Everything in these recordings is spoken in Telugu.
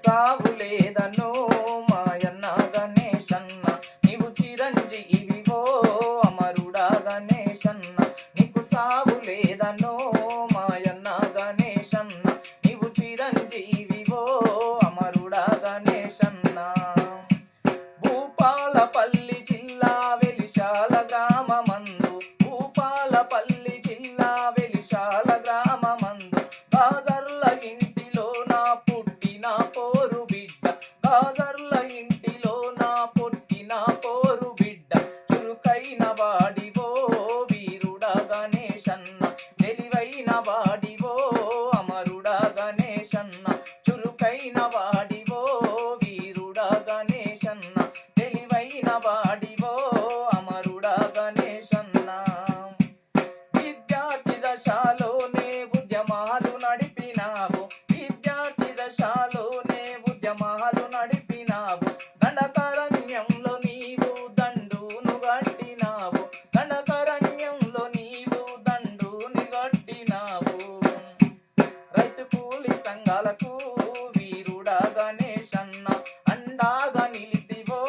సావు లేదనో మాయన్న గణేశన్న, నీవు చిరంజీవివో అమరుడా గణేశన్న. నీకు సావు లేదనో మాయన్న గణేశన్న, నీవు చిరంజీవివో అమరుడా గణేశన్న. భూపాలపల్లి జిల్లా వెలిశాల గ్రామమందు, భూపాలపల్లి జిల్లా వెలిశాల గ్రామమందు, గాజర్ల ఇంటిలో నా పుట్టిన పోరు బిడ్డ, గాజర్ల ఇంటిలో నా పుట్టిన పోరు బిడ్డ. చురుకైన వాడివో వీరుడా గణేశన్న, తెలివైన వాడివో అమరుడా గణేశన్న. చురుకైన వాడివో వీరుడా గణేశన్న, తెలివైన వాడివో అమరుడా గణేశన్న. విద్యార్థి దశలోనే ఉద్యమాలు నడిపినావు, విద్యార్థి దశలోనే ఉద్యమాలు నడిపినావు. దండకారణ్యంలో నీవు దండును గట్టినావు, దండకారణ్యంలో నీవు దండుని గట్టినావు. రైతు కూలి సంఘాలకు వీరుడా గణేశన్న, అండాగా నిలితివో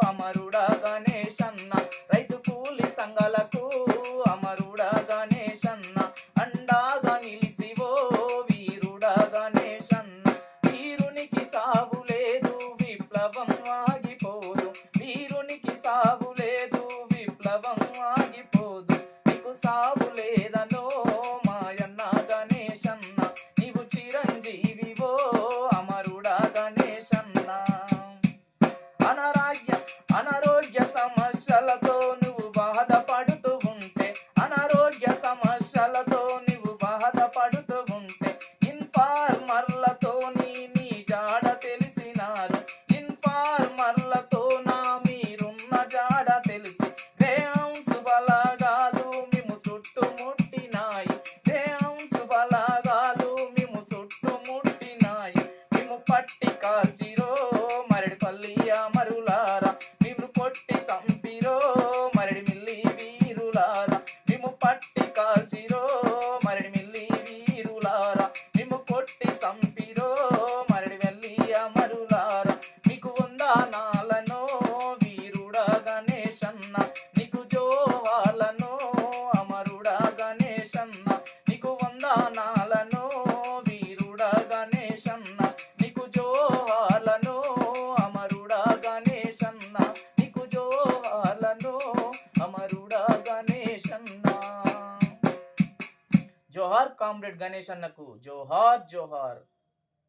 అమరుడా గణేశన్న. రైతు కూలి సంఘాలకు అమరుడా గణేశన్న, అండాగా నిలితివో వీరుడా గణేశన్న. వీరునికి సావు లేదు విప్లవం ఆగిపోదు, వీరునికి సావు లేదు విప్లవం ఆగిపోదు. నీకు సావు లేదనో మాయన్న గణేశన్న, నీవు చిరంజీవివో అమరుడా గణేశన్న. అనారోగ్య సమస్యలతో నువ్వు బాధపడుతూ ఉంటే, అనారోగ్య సమస్యలతో నువ్వు బాధపడుతూ ఉంటే, ఇన్ఫార్మర్లతో నీ జాడ తెలిసినారు, ఇన్ఫార్మర్లతో నా మీరున్న జాడ తెలిసి. గ్రేహౌన్స్ బలగాలు మేము చుట్టుముట్టినాయి, గ్రేహౌన్స్ బలగాలు మేము చుట్టుముట్టినాయి. మేము పట్టి కాల్చిరో మరడిపల్లి అమరులారా, మేము కొట్టి చంపిరో మరడిమిల్లి వీరులారా. మేము పట్టి కాల్చిరో మరడిమిల్లి వీరులారా, మేము కొట్టి చంపిరో మరడిమిల్లి అమరులారా. మీకు వందనాలనో వీరుడా గణేశన్న, నీకు జోహార్లనో అమరుడా గణేశన్న. నీకు వందనాలనో వీరుడా గణేశన్న, నీకు జోహార్లనో అమరుడా గణేశన్న. నీకు జోహార్లనో అమరుడా గణేశన్న. జోహార్ కామ్రేడ్ గణేశన్నకు, జోహార్ జోహార్.